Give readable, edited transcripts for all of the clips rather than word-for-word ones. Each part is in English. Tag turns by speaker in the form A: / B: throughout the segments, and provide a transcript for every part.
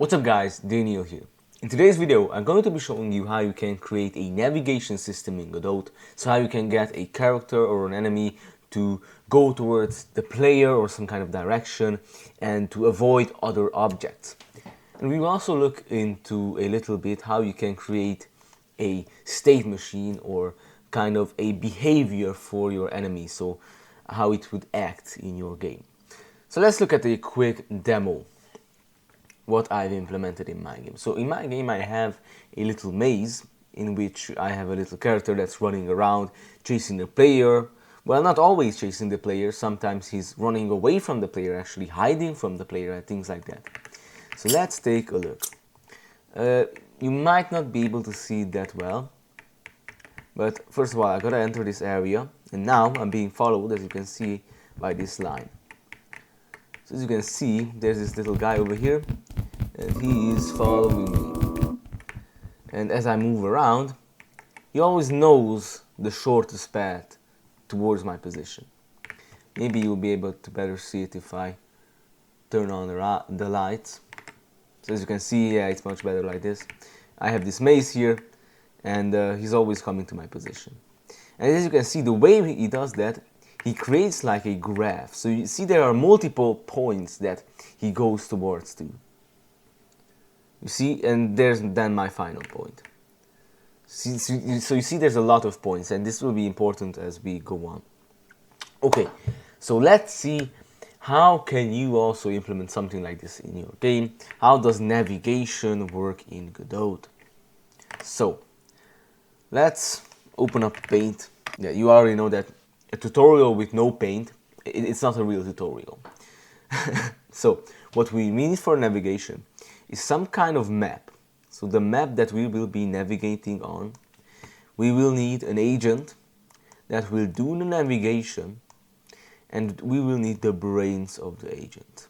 A: What's up guys, Daniel here. In today's video, I'm going to be showing you how you can create a navigation system in Godot, so how you can get a character or an enemy to go towards the player or some kind of direction and to avoid other objects. And we will also look into a little bit how you can create a state machine or kind of a behavior for your enemy, so how it would act in your game. So let's look at a quick demo what I've implemented in my game. So in my game I have a little maze in which I have a little character that's running around chasing the player. Well, not always chasing the player, sometimes he's running away from the player, actually hiding from the player and things like that. So let's take a look. You might not be able to see it that well, but first of all I gotta enter this area, and now I'm being followed, as you can see, by this line. So as you can see, there's this little guy over here, and he is following me. And as I move around, he always knows the shortest path towards my position. Maybe you'll be able to better see it if I turn on the lights. So as you can see, yeah, it's much better like this. I have this maze here, and he's always coming to my position. And as you can see, the way he does that, he creates like a graph. So you see there are multiple points that he goes towards to. You see, and there's then my final point. So you see there's a lot of points, and this will be important as we go on. Okay, so let's see how can you also implement something like this in your game. How does navigation work in Godot? So let's open up Paint. Yeah, you already know that a tutorial with no paint, it's not a real tutorial. So what we need for navigation is some kind of map. So the map that we will be navigating on, we will need an agent that will do the navigation, and we will need the brains of the agent,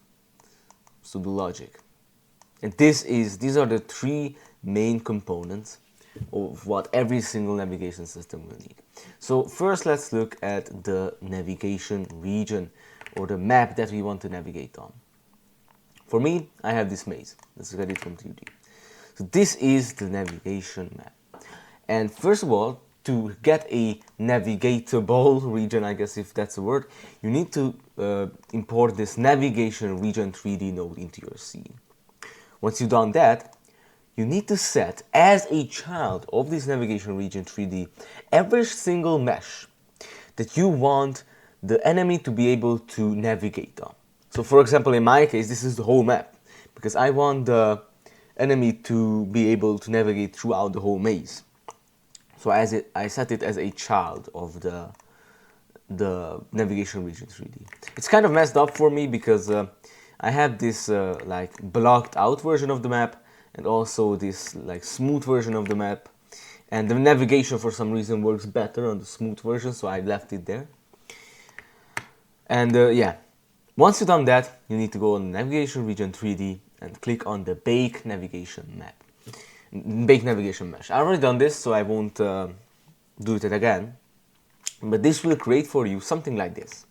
A: so the logic. And these are the three main components of what every single navigation system will need. So first let's look at the navigation region, or the map that we want to navigate on. For me, I have this maze. Let's look at it from 3D. So this is the navigation map. And first of all, to get a navigatable region, I guess if that's a word, you need to import this navigation region 3D node into your scene. Once you've done that, you need to set as a child of this navigation region 3D every single mesh that you want the enemy to be able to navigate on. So for example, in my case, this is the whole map, because I want the enemy to be able to navigate throughout the whole maze. So I set it as a child of the navigation region 3D. It's kind of messed up for me because I have this like blocked out version of the map, and also this like smooth version of the map, and the navigation for some reason works better on the smooth version, so I left it there. And yeah, once you've done that, you need to go on navigation region 3D and click on the bake navigation mesh. I've already done this, so I won't do it again, but this will create for you something like this.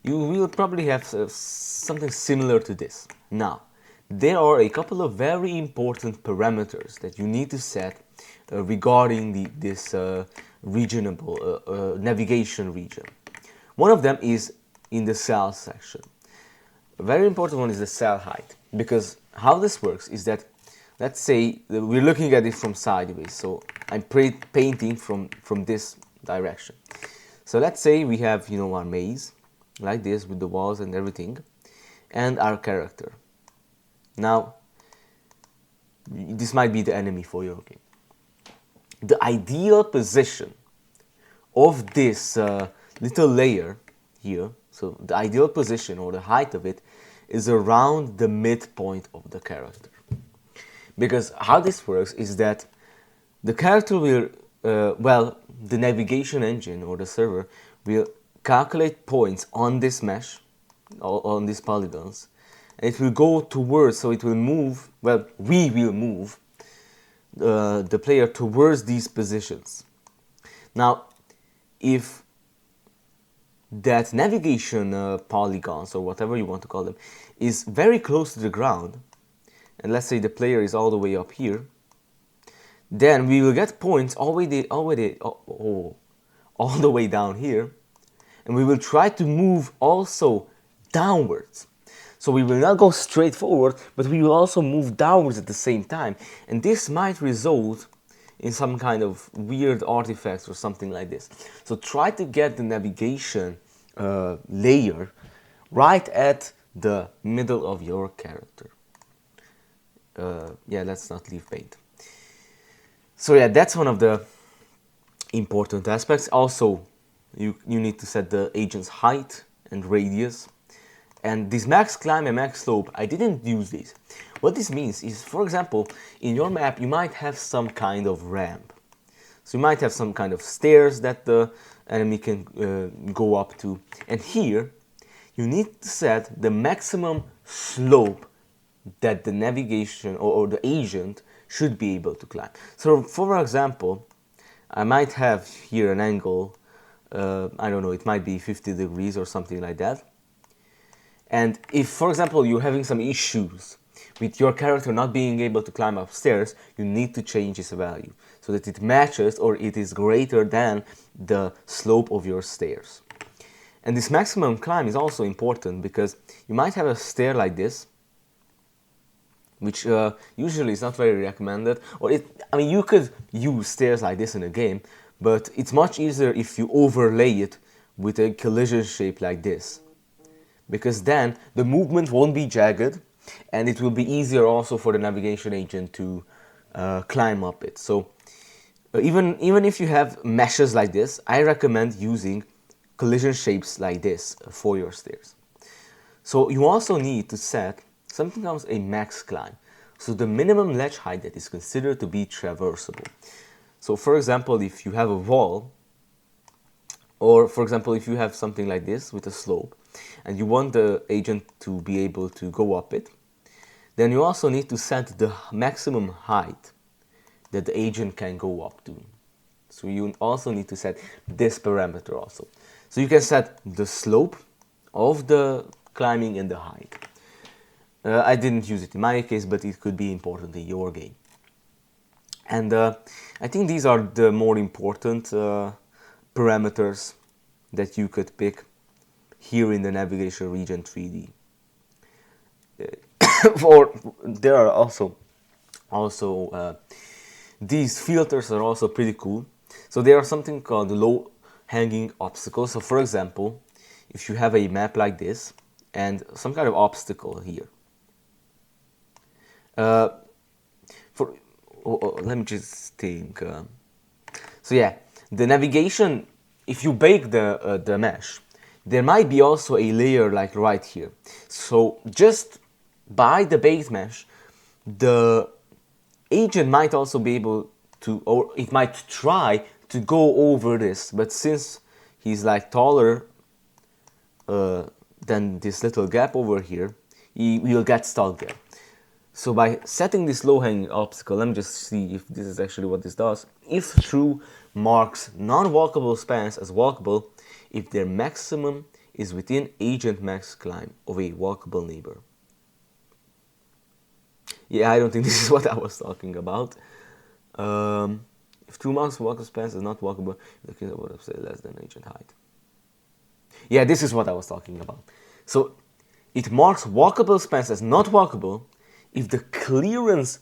A: You will probably have something similar to this. Now, there are a couple of very important parameters that you need to set regarding this navigation region. One of them is in the cell section. A very important one is the cell height, because how this works is that, let's say we're looking at it from sideways, so I'm painting from this direction. So let's say we have, you know, our maze like this with the walls and everything, and our character. Now, this might be the enemy for your game. The ideal position of this little layer here, so the ideal position or the height of it, is around the midpoint of the character. Because how this works is that the character will, the navigation engine or the server will calculate points on this mesh, on these polygons, and it will go towards, so it will move, well, we will move the player towards these positions. Now, if that navigation polygons, or whatever you want to call them, is very close to the ground, and let's say the player is all the way up here, then we will get points all the way down here, and we will try to move also downwards. So we will not go straight forward, but we will also move downwards at the same time, and this might result in some kind of weird artifacts or something like this. So try to get the navigation layer right at the middle of your character. Yeah, let's not leave paint. So yeah, that's one of the important aspects. Also, you need to set the agent's height and radius. And this max climb and max slope, I didn't use these. What this means is, for example, in your map you might have some kind of ramp. So you might have some kind of stairs that the enemy can go up to. And here, you need to set the maximum slope that the navigation or the agent should be able to climb. So for example, I might have here an angle, I don't know, it might be 50 degrees or something like that. And if, for example, you're having some issues with your character not being able to climb upstairs, you need to change this value so that it matches or it is greater than the slope of your stairs. And this maximum climb is also important because you might have a stair like this, which usually is not very recommended. Or I mean, you could use stairs like this in a game, but it's much easier if you overlay it with a collision shape like this, because then the movement won't be jagged, and it will be easier also for the navigation agent to climb up it. So even if you have meshes like this, I recommend using collision shapes like this for your stairs. So you also need to set something else, a max climb. So the minimum ledge height that is considered to be traversable. So for example, if you have a wall, or for example, if you have something like this with a slope, and you want the agent to be able to go up it, then you also need to set the maximum height that the agent can go up to. So you also need to set this parameter also. So you can set the slope of the climbing and the height. I didn't use it in my case, but it could be important in your game. And I think these are the more important parameters that you could pick here in the navigation region 3D. There are also these filters are also pretty cool. So there are something called low hanging obstacles. So for example, if you have a map like this and some kind of obstacle here, let me just think. So yeah, the navigation, if you bake the mesh, there might be also a layer like right here. So just by the baked mesh, the agent might also be able to, or it might try to go over this, but since he's like taller than this little gap over here, he will get stuck there. So by setting this low-hanging obstacle, let me just see if this is actually what this does. If true, marks non-walkable spans as walkable if their maximum is within agent max climb of a walkable neighbor. Yeah, I don't think this is what I was talking about. If true marks walkable spans is not walkable, the case I would have said less than agent height. Yeah, this is what I was talking about. So it marks walkable spans as not walkable if the clearance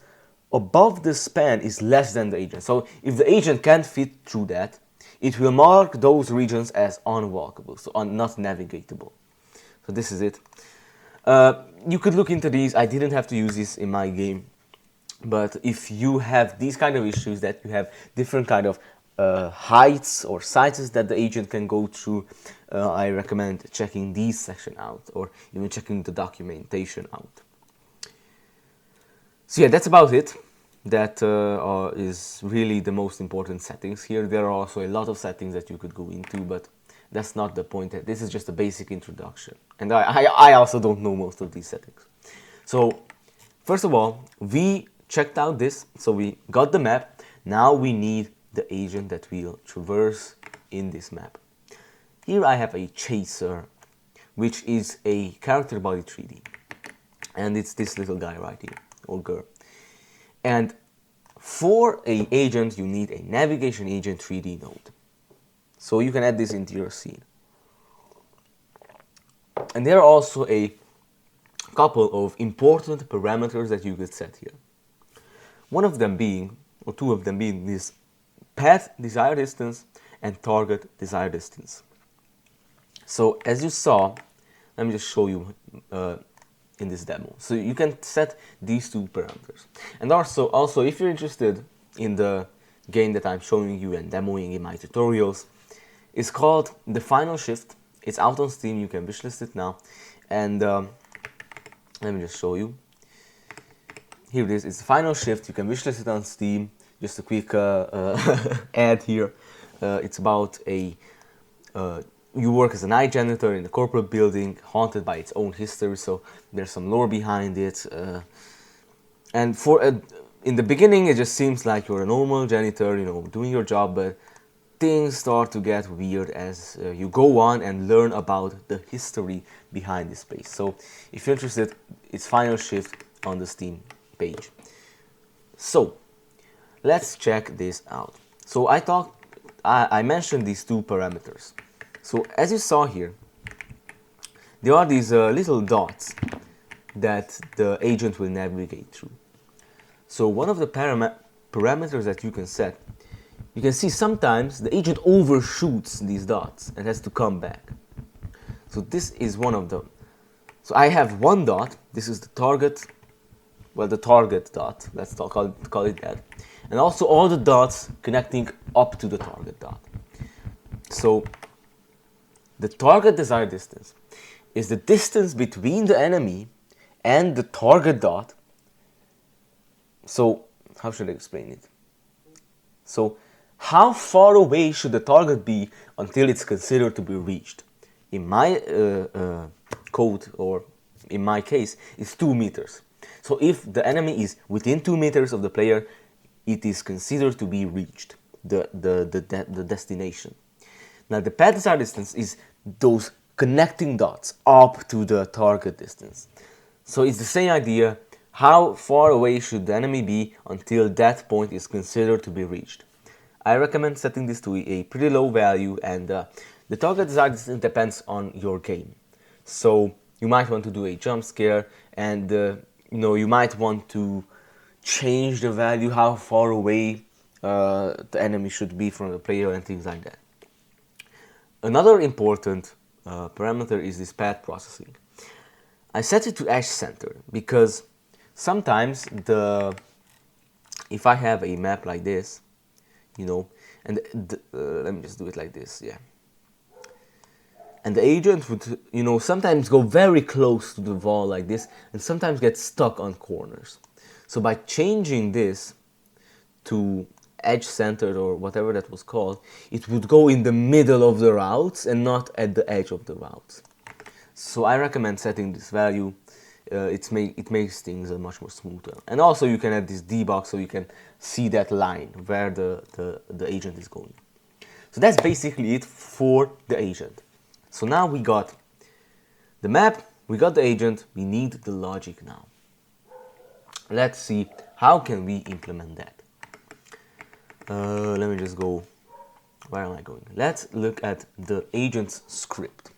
A: above the span is less than the agent. So if the agent can't fit through that, it will mark those regions as unwalkable, so not navigatable. So this is it. You could look into these. I didn't have to use this in my game, but if you have these kind of issues, that you have different kind of heights or sizes that the agent can go through, I recommend checking these section out, or even checking the documentation out. So yeah, that's about it. That is really the most important settings here. There are also a lot of settings that you could go into, but that's not the point. This is just a basic introduction. And I also don't know most of these settings. So first of all, we checked out this. So we got the map. Now we need the agent that will traverse in this map. Here I have a chaser, which is a character body 3D. And it's this little guy right here. or girl. And for a agent, you need a navigation agent 3D node. So you can add this into your scene. And there are also a couple of important parameters that you could set here. One of them being, or two of them being, this path desired distance and target desired distance. So as you saw, let me just show you in this demo. So you can set these two parameters. And also if you're interested in the game that I'm showing you and demoing in my tutorials, it's called The Final Shift. It's out on Steam, you can wishlist it now. And let me just show you. Here it is, it's The Final Shift, you can wishlist it on Steam. Just a quick ad here. It's about you work as a night janitor in a corporate building haunted by its own history, so there's some lore behind it. And in the beginning it just seems like you're a normal janitor, you know, doing your job, but things start to get weird as you go on and learn about the history behind this place. So if you're interested, it's Final Shift on the Steam page. So let's check this out. So I mentioned these two parameters. So as you saw here, there are these little dots that the agent will navigate through. So one of the parameters that you can set, you can see sometimes the agent overshoots these dots and has to come back. So this is one of them. So I have one dot, this is the target, well, the target dot, let's call it that. And also all the dots connecting up to the target dot. So the target desired distance is the distance between the enemy and the target dot. So how should I explain it? So how far away should the target be until it's considered to be reached? In my code, or in my case, it's 2 meters. So if the enemy is within 2 meters of the player, it is considered to be reached, the destination. Now the path desired distance is those connecting dots up to the target distance. So it's the same idea, how far away should the enemy be until that point is considered to be reached. I recommend setting this to a pretty low value, and the target desired distance depends on your game. So you might want to do a jump scare, and you might want to change the value, how far away the enemy should be from the player and things like that. Another important parameter is this path processing. I set it to edge center because sometimes if I have a map like this, and let me just do it like this, yeah. And the agent would, sometimes go very close to the wall like this and sometimes get stuck on corners. So by changing this to edge centered or whatever that was called, it would go in the middle of the routes and not at the edge of the routes. So I recommend setting this value. It makes things much more smoother. And also you can add this debug so you can see that line where the agent is going. So that's basically it for the agent. So now we got the map, we got the agent, we need the logic now. Let's see how can we implement that. Let me just go, where am I going? Let's look at the agent's script.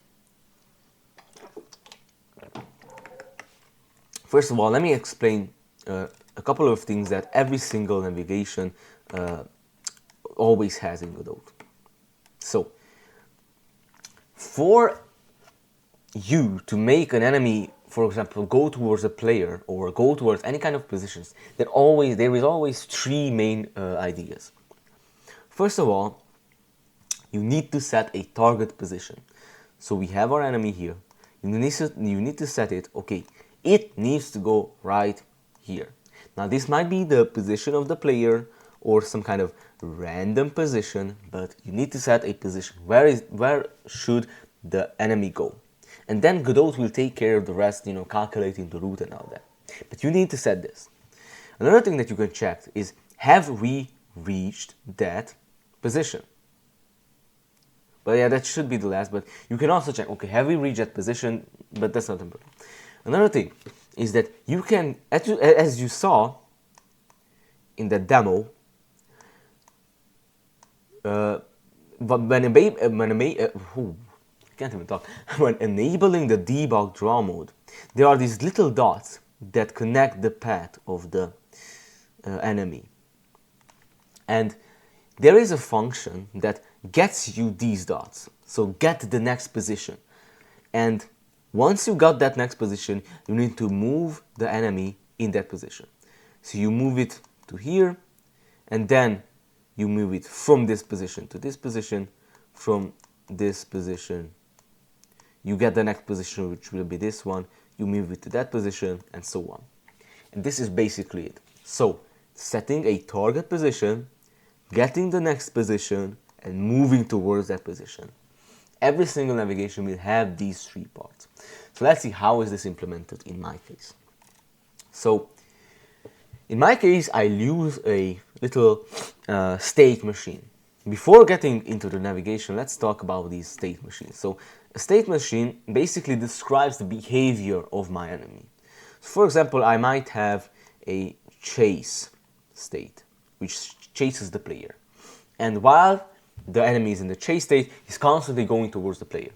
A: First of all, let me explain a couple of things that every single navigation always has in Godot. So, for you to make an enemy, for example, go towards a player or go towards any kind of positions, there is always three main ideas. First of all, you need to set a target position. So we have our enemy here. You need to set it, okay, it needs to go right here. Now this might be the position of the player or some kind of random position, but you need to set a position. Where should the enemy go? And then Godot will take care of the rest, calculating the route and all that. But you need to set this. Another thing that you can check is, have we reached that position? Well, yeah, that should be the last, but you can also check, okay, have we reached that position? But that's not important. Another thing, is that you can, as you saw in the demo, I can't even talk. When enabling the debug draw mode, there are these little dots that connect the path of the enemy. And there is a function that gets you these dots. So get the next position. And once you got that next position, you need to move the enemy in that position. So you move it to here, and then you move it from this position to this position, from this position. You get the next position, which will be this one. You move it to that position, and so on. And this is basically it. So, setting a target position, getting the next position, and moving towards that position. Every single navigation will have these three parts. So let's see how is this implemented in my case. So, in my case, I use a little state machine. Before getting into the navigation, let's talk about these state machines. So, a state machine basically describes the behavior of my enemy. So for example, I might have a chase state, which chases the player. And while the enemy is in the chase state, he's constantly going towards the player.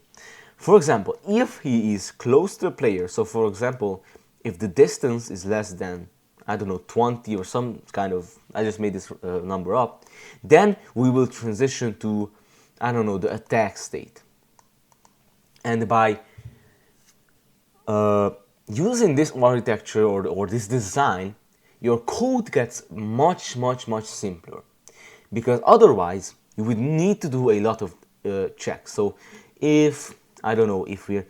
A: For example, if he is close to the player, so for example, if the distance is less than, I don't know, 20 or some kind of, I just made this number up, then we will transition to, I don't know, the attack state. And by using this architecture or this design, your code gets much simpler. Because otherwise, you would need to do a lot of checks. So if, I don't know, if we're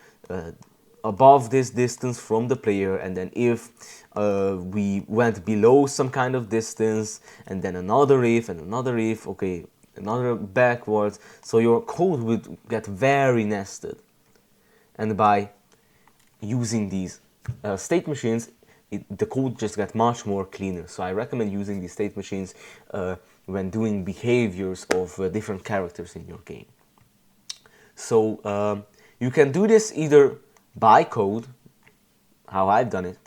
A: above this distance from the player, and then if we went below some kind of distance, and then another if, and another if, okay, another backwards, so your code would get very nested. And by using these state machines, the code just gets much more cleaner. So I recommend using these state machines when doing behaviors of different characters in your game. So you can do this either by code, how I've done it,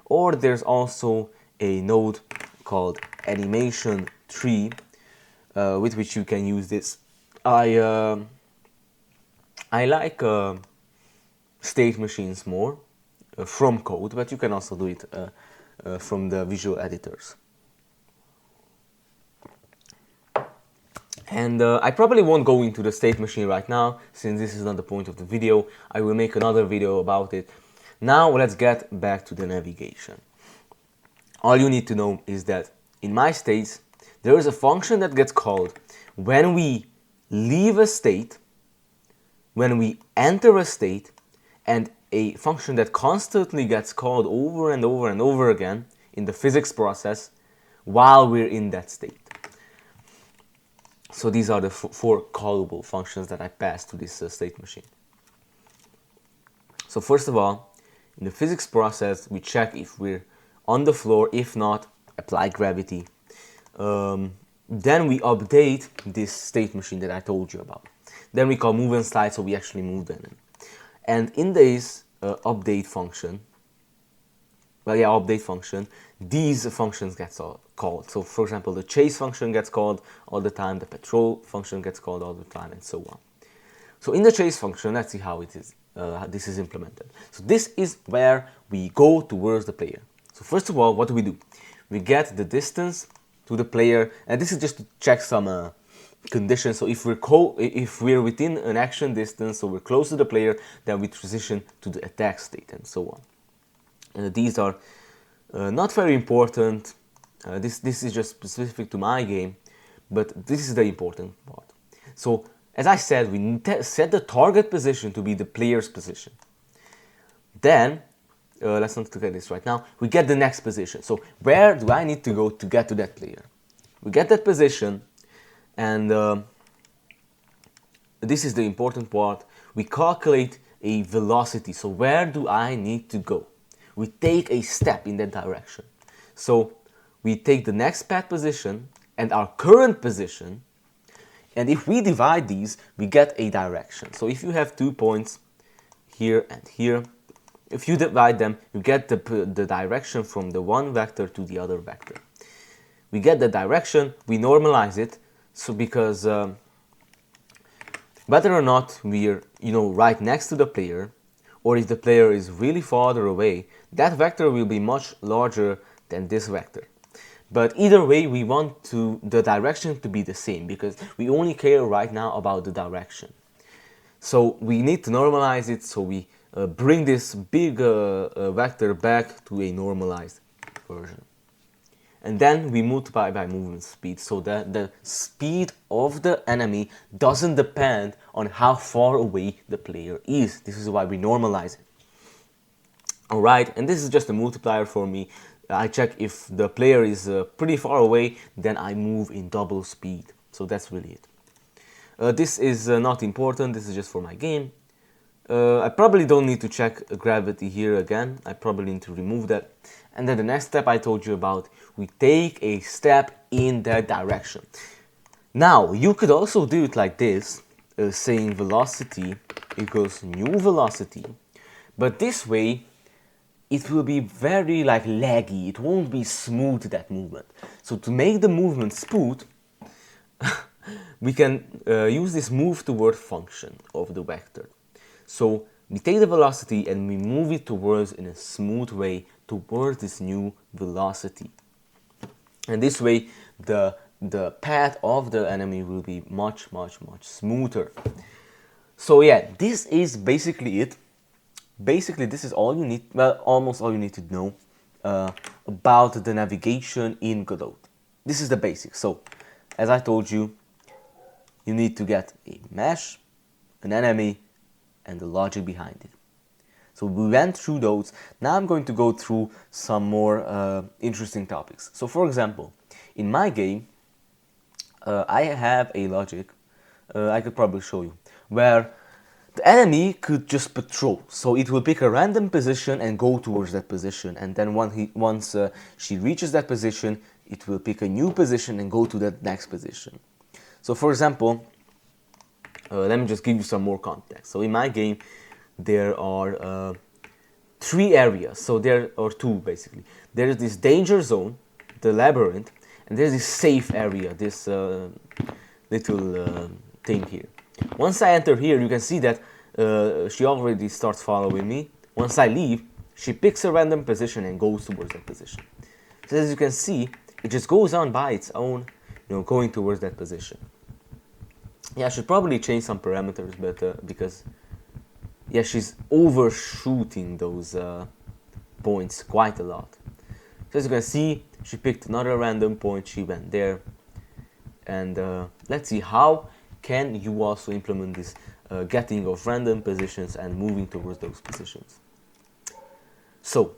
A: or there's also a node called animation tree with which you can use this. I like state machines more from code, but you can also do it from the visual editors. And I probably won't go into the state machine right now, since this is not the point of the video. I will make another video about it. Now let's get back to the navigation. All you need to know is that in my states, there is a function that gets called when we leave a state, when we enter a state, and a function that constantly gets called over and over and over again in the physics process while we're in that state. So these are the four callable functions that I pass to this state machine. So first of all, in the physics process, we check if we're on the floor. If not, apply gravity. Then we update this state machine that I told you about. Then we call move and slide, so we actually move the enemy. And in this update function, these functions get called. So for example, the chase function gets called all the time, the patrol function gets called all the time, and so on. So in the chase function, let's see how it is. This is implemented. So this is where we go towards the player. So first of all, what do? We get the distance to the player, and this is just to check some conditions. So if we're within an action distance, so we're close to the player, then we transition to the attack state, and so on. These are not very important. This is just specific to my game, but this is the important part. So as I said, we set the target position to be the player's position. Then, let's not look at this right now, we get the next position. So where do I need to go to get to that player? We get that position, and this is the important part. We calculate a velocity. So where do I need to go? We take a step in that direction. So we take the next path position and our current position, and if we divide these, we get a direction. So if you have 2 points here and here, if you divide them, you get the direction from the one vector to the other vector. We get the direction, we normalize it, so because whether or not we're right next to the player, or if the player is really farther away, that vector will be much larger than this vector. But either way, we want the direction to be the same, because we only care right now about the direction. So we need to normalize it, so we bring this big vector back to a normalized version. And then we multiply by movement speed, so that the speed of the enemy doesn't depend on how far away the player is. This is why we normalize it. Alright, and this is just a multiplier for me. I check if the player is pretty far away, then I move in double speed. So that's really it. This is not important, this is just for my game. I probably don't need to check gravity here again. I probably need to remove that. And then the next step I told you about, we take a step in that direction. Now, you could also do it like this, saying velocity equals new velocity. But this way, it will be very laggy. It won't be smooth, that movement. So to make the movement smooth, we can use this move toward function of the vector. So we take the velocity and we move it towards, in a smooth way, towards this new velocity. And this way, the path of the enemy will be much smoother. So yeah, this is basically it. Basically, this is all you need, well, almost all you need to know about the navigation in Godot. This is the basics. So, as I told you, you need to get a mesh, an enemy, and the logic behind it. So we went through those. Now I'm going to go through some more interesting topics. So for example, in my game, I have a logic, I could probably show you, where the enemy could just patrol. So it will pick a random position and go towards that position. And then once she reaches that position, it will pick a new position and go to that next position. So for example, let me just give you some more context. So in my game, there are 3 areas. So there are 2 basically. There is this danger zone, the labyrinth, and there's this safe area, this little thing here. Once I enter here, you can see that she already starts following me. Once I leave, she picks a random position and goes towards that position. So as you can see, it just goes on by its own, going towards that position. Yeah, I should probably change some parameters, but because yeah, she's overshooting those points quite a lot. So as you can see, she picked another random point, she went there. And let's see, how can you also implement this getting of random positions and moving towards those positions? So,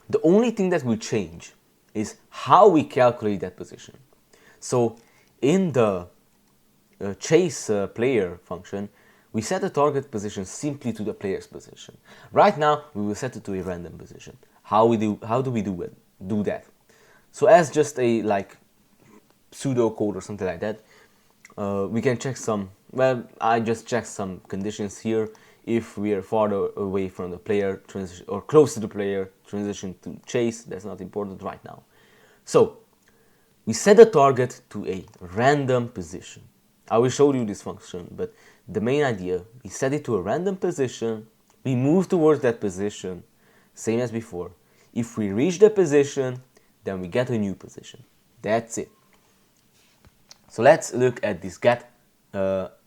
A: the only thing that will change is how we calculate that position. So, in the chase player function, we set the target position simply to the player's position. Right now, we will set it to a random position. How do we do that? So as just a pseudo code or something like that, we can check some, well, I just checked some conditions here. If we are farther away from the player, transition, or close to the player, transition to chase. That's not important right now. So we set the target to a random position. I will show you this function, but the main idea, we set it to a random position, we move towards that position, same as before. If we reach the position, then we get a new position. That's it. So let's look at this get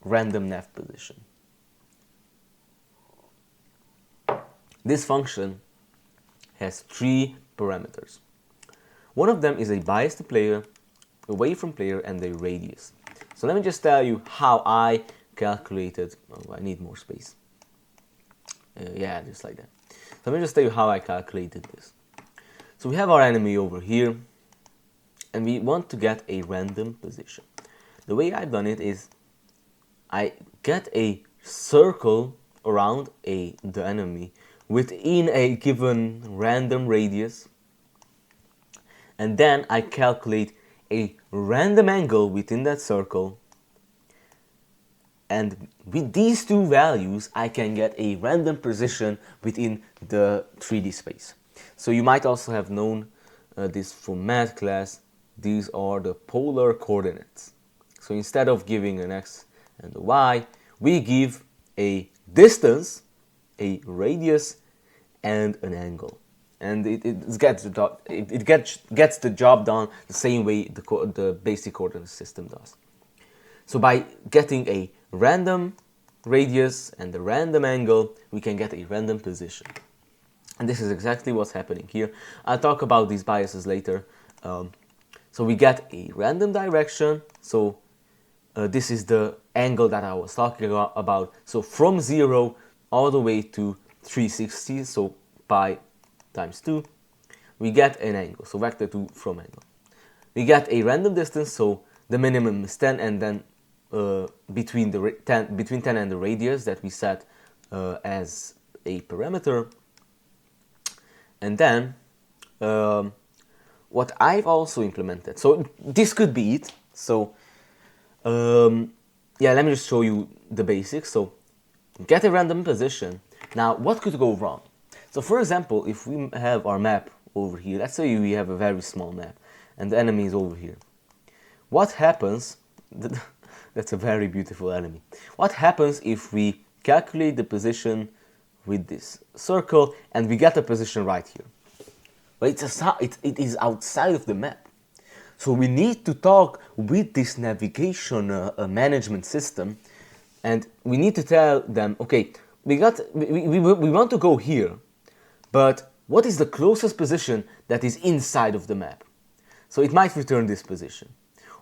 A: random nav position. This function has 3 parameters. One of them is a bias to player, away from player, and a radius. So let me just tell you how I calculated. Oh, I need more space. Yeah, just like that. So let me just tell you how I calculated this. So we have our enemy over here, and we want to get a random position. The way I've done it is I get a circle around the enemy within a given random radius, and then I calculate a random angle within that circle And with these two values, I can get a random position within the 3D space. So you might also have known this from math class. These are the polar coordinates. So instead of giving an x and a y, we give a distance, a radius, and an angle. And it gets the job done the same way the basic coordinate system does. So by getting a random radius and a random angle, we can get a random position. And this is exactly what's happening here. I'll talk about these biases later. So we get a random direction. So this is the angle that I was talking about. So from 0 all the way to 360, so pi times 2, we get an angle. So vector 2 from angle. We get a random distance, so the minimum is 10, and then between 10 and the radius that we set as a parameter. And then what I've also implemented, so this could be it. So yeah, let me just show you the basics. So get a random position. Now what could go wrong? So for example, if we have our map over here, let's say we have a very small map and the enemy is over here. What happens, that's a very beautiful enemy. What happens if we calculate the position with this circle and we get a position right here? Well, it is outside of the map. So we need to talk with this navigation management system, and we need to tell them, okay, we want to go here, but what is the closest position that is inside of the map? So it might return this position.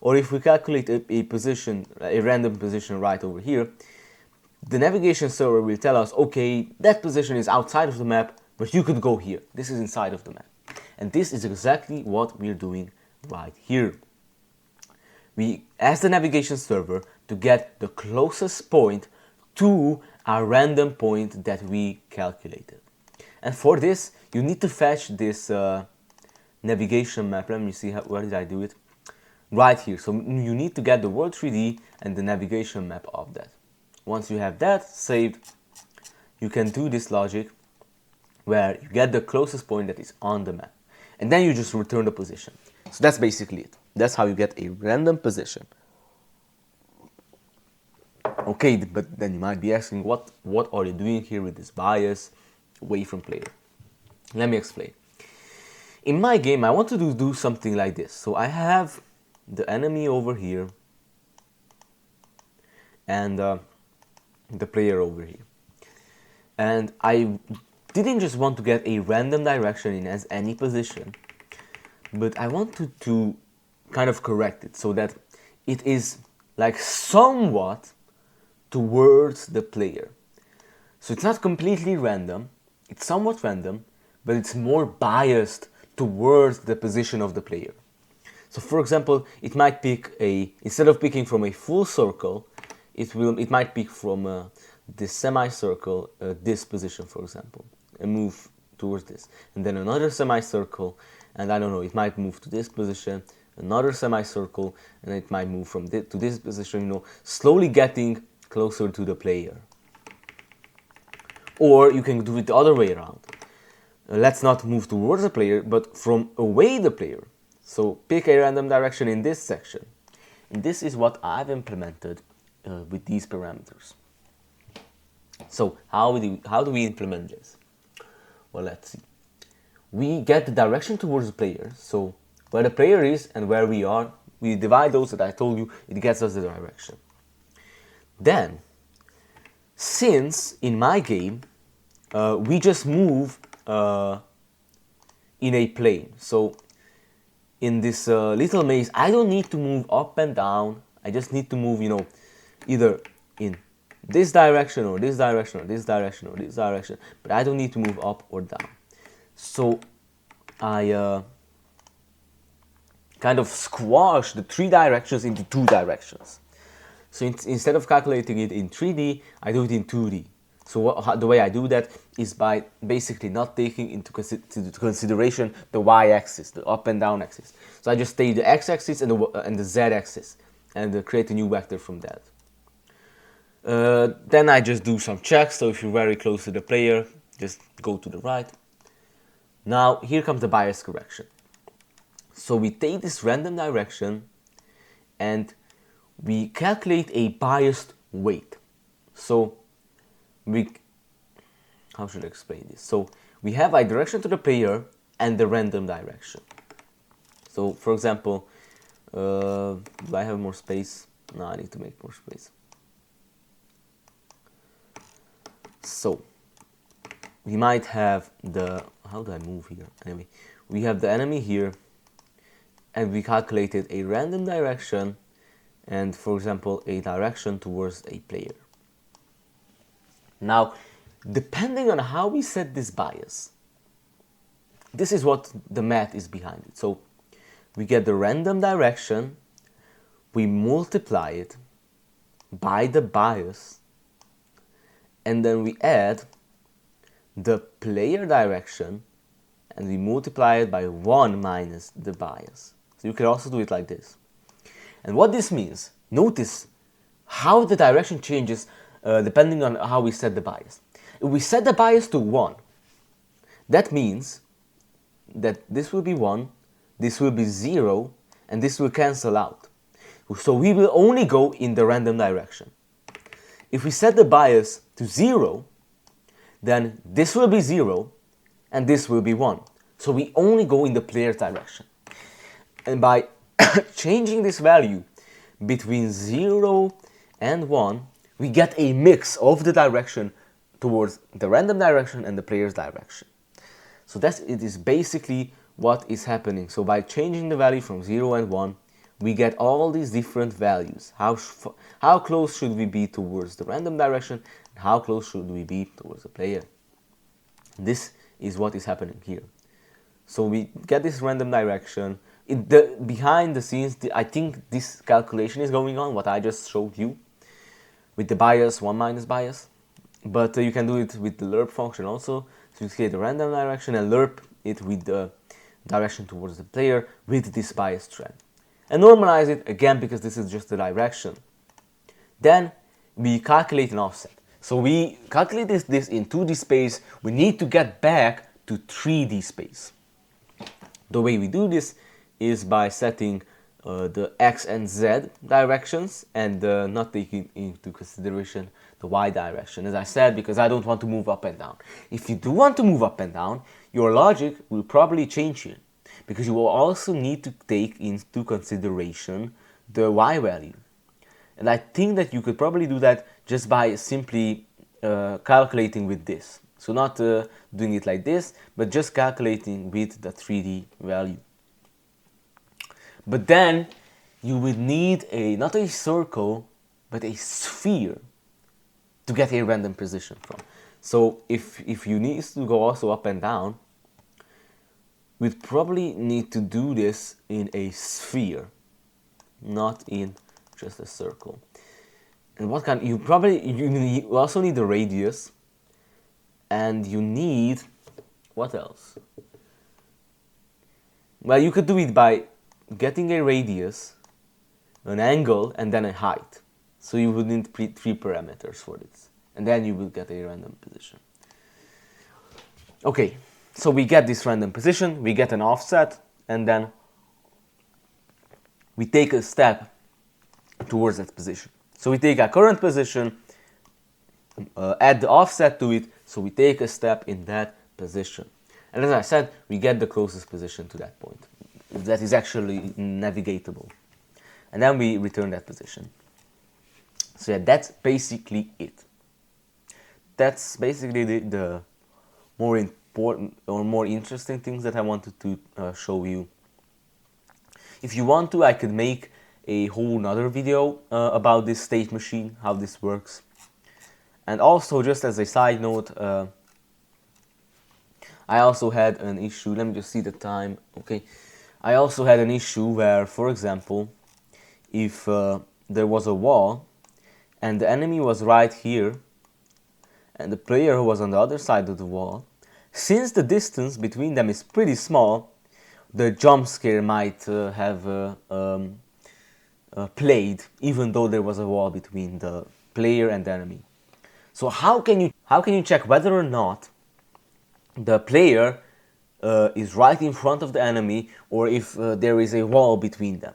A: Or if we calculate a position, a random position right over here, the navigation server will tell us, okay, that position is outside of the map, but you could go here. This is inside of the map. And this is exactly what we're doing right here. We ask the navigation server to get the closest point to our random point that we calculated. And for this, you need to fetch this navigation map. Let me see, where did I do it? Right here. So you need to get the World 3D and the navigation map of that. Once you have that saved, you can do this logic where you get the closest point that is on the map. And then you just return the position. So that's basically it. That's how you get a random position. Okay, but then you might be asking, what are you doing here with this bias away from player? Let me explain. In my game, I want to do something like this. So I have the enemy over here and the player over here. And I didn't just want to get a random direction in as any position, but I wanted to kind of correct it so that it is like somewhat towards the player. So it's not completely random, it's somewhat random, but it's more biased towards the position of the player. So for example, it might pick instead of picking from a full circle, it might pick from this semicircle, this position, for example, and move towards this. And then another semicircle, and I don't know, it might move to this position, another semicircle, and it might move from to this position, you know, slowly getting closer to the player. Or you can do it the other way around. Let's not move towards the player, but from away the player. So pick a random direction in this section. And this is what I've implemented with these parameters. So how do we implement this? Well, let's see. We get the direction towards the player. So where the player is and where we are, we divide those that I told you, it gets us the direction. Then, since in my game, we just move in a plane. So in this little maze, I don't need to move up and down. I just need to move, you know, either in this direction or this direction or this direction or this direction, but I don't need to move up or down. So I kind of squash the 3 directions into 2 directions. So instead of calculating it in 3D, I do it in 2D. So the way I do that is by basically not taking into consideration the y-axis, the up and down axis. So I just take the x-axis and the z-axis and create a new vector from that. Then I just do some checks. So if you're very close to the player, just go to the right. Now here comes the bias correction. So we take this random direction and we calculate a biased weight. So how should I explain this? So we have a direction to the player and the random direction. So for example, do I have more space? No, I need to make more space. So we might have how do I move here? Anyway, we have the enemy here and we calculated a random direction and, for example, a direction towards a player. Now, depending on how we set this bias, this is what the math is behind it. So we get the random direction, we multiply it by the bias, and then we add the player direction and we multiply it by 1 minus the bias. So you can also do it like this. And what this means, notice how the direction changes depending on how we set the bias. If we set the bias to 1, that means that this will be 1, this will be 0, and this will cancel out. So we will only go in the random direction. If we set the bias to 0, then this will be 0 and this will be 1. So we only go in the player's direction. And by changing this value between 0 and 1, we get a mix of the direction towards the random direction and the player's direction. So it is basically what is happening. So by changing the value from 0 and 1, we get all these different values. How close should we be towards the random direction and how close should we be towards the player? This is what is happening here. So we get this random direction. Behind the scenes, I think this calculation is going on, what I just showed you, with the bias, 1 minus bias. But you can do it with the lerp function also. So you create the random direction and lerp it with the direction towards the player with this bias trend. And normalize it again because this is just the direction. Then we calculate an offset. So we calculate this in 2D space. We need to get back to 3D space. The way we do this is by setting the X and Z directions and not taking into consideration the Y direction. As I said, because I don't want to move up and down. If you do want to move up and down, your logic will probably change here, because you will also need to take into consideration the Y value. And I think that you could probably do that just by simply calculating with this. So not doing it like this, but just calculating with the 3D value. But then you would need not a circle, but a sphere to get a random position from. So if you need to go also up and down, we'd probably need to do this in a sphere, not in just a circle. And what kind? You also need the radius, and you need what else? Well, you could do it by getting a radius, an angle, and then a height. So you would need three parameters for this, and then you will get a random position. Okay, so we get this random position, we get an offset, and then we take a step towards that position. So we take our current position, add the offset to it, so we take a step in that position. And as I said, we get the closest position to that point that is actually navigatable. And then we return that position. So yeah, that's basically it. That's basically the more important or more interesting things that I wanted to show you. If you want to, I could make a whole nother video about this state machine, how this works. And also, just as a side note, I also had an issue, let me just see the time, okay. I also had an issue where, for example, if there was a wall and the enemy was right here and the player was on the other side of the wall, since the distance between them is pretty small, the jump scare might have played, even though there was a wall between the player and the enemy. So how can you check whether or not the player is right in front of the enemy, or if there is a wall between them?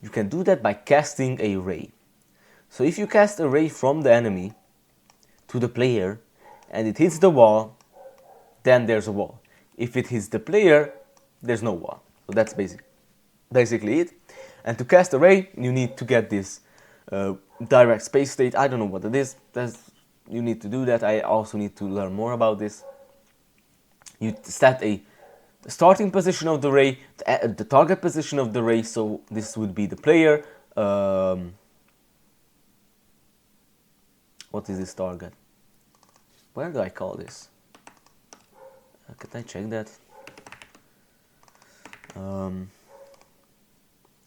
A: You can do that by casting a ray. So if you cast a ray from the enemy to the player and it hits the wall, then there's a wall. If it hits the player, there's no wall. So that's basically it. And to cast a ray, you need to get this direct space state. I don't know what it is. You need to do that. I also need to learn more about this. You set a starting position of the ray, the target position of the ray, so this would be the player. What is this target? Where do I call this? Can I check that?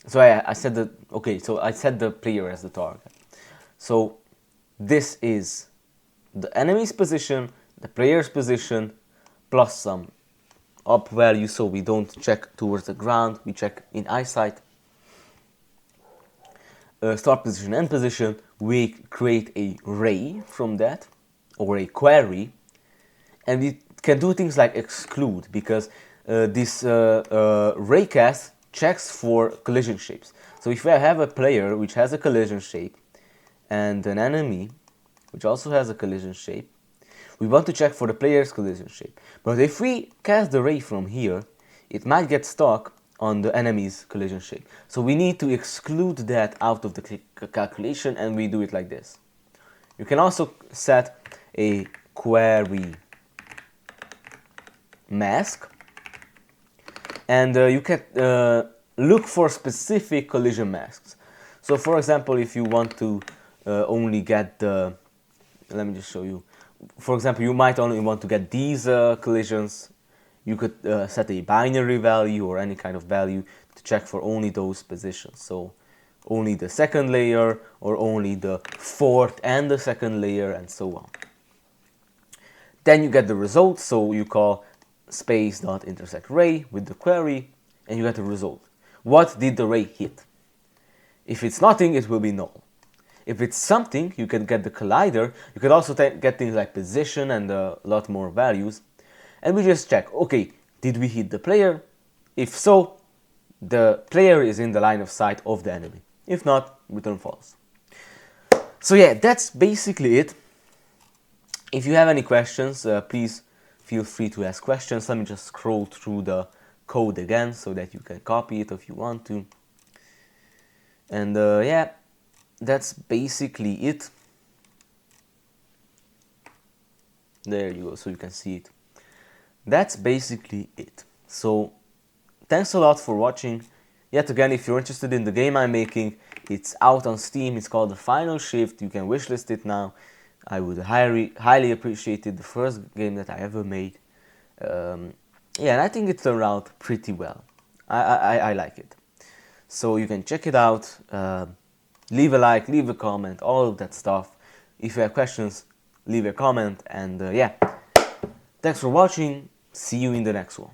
A: So I said that, okay, so I set the player as the target. So this is the enemy's position, the player's position, plus some up value, so we don't check towards the ground, we check in eyesight. Start position, end position, we create a ray from that, or a query, and we can do things like exclude, because this raycast checks for collision shapes. So if I have a player which has a collision shape and an enemy which also has a collision shape, we want to check for the player's collision shape. But if we cast the ray from here, it might get stuck on the enemy's collision shape. So we need to exclude that out of the calculation, and we do it like this. You can also set a query mask, and you can look for specific collision masks. So for example, if you want to only get the, let me just show you. For example, you might only want to get these collisions. You could set a binary value or any kind of value to check for only those positions. So only the second layer, or only the fourth and the second layer, and so on. Then you get the result, so you call space.intersectRay with the query, and you get the result. What did the ray hit? If it's nothing, it will be null. If it's something, you can get the collider. You can also get things like position and a lot more values. And we just check, okay, did we hit the player? If so, the player is in the line of sight of the enemy. If not, return false. So yeah, that's basically it. If you have any questions, please feel free to ask questions. Let me just scroll through the code again so that you can copy it if you want to. And yeah, that's basically it. There you go, so you can see it. That's basically it. So thanks a lot for watching. Yet again, if you're interested in the game I'm making, it's out on Steam. It's called The Final Shift. You can wishlist it now. I would highly appreciate it. The first game that I ever made. Yeah, and I think it turned out pretty well. I like it. So you can check it out. Leave a like, leave a comment, all of that stuff. If you have questions, leave a comment. And yeah, thanks for watching. See you in the next one.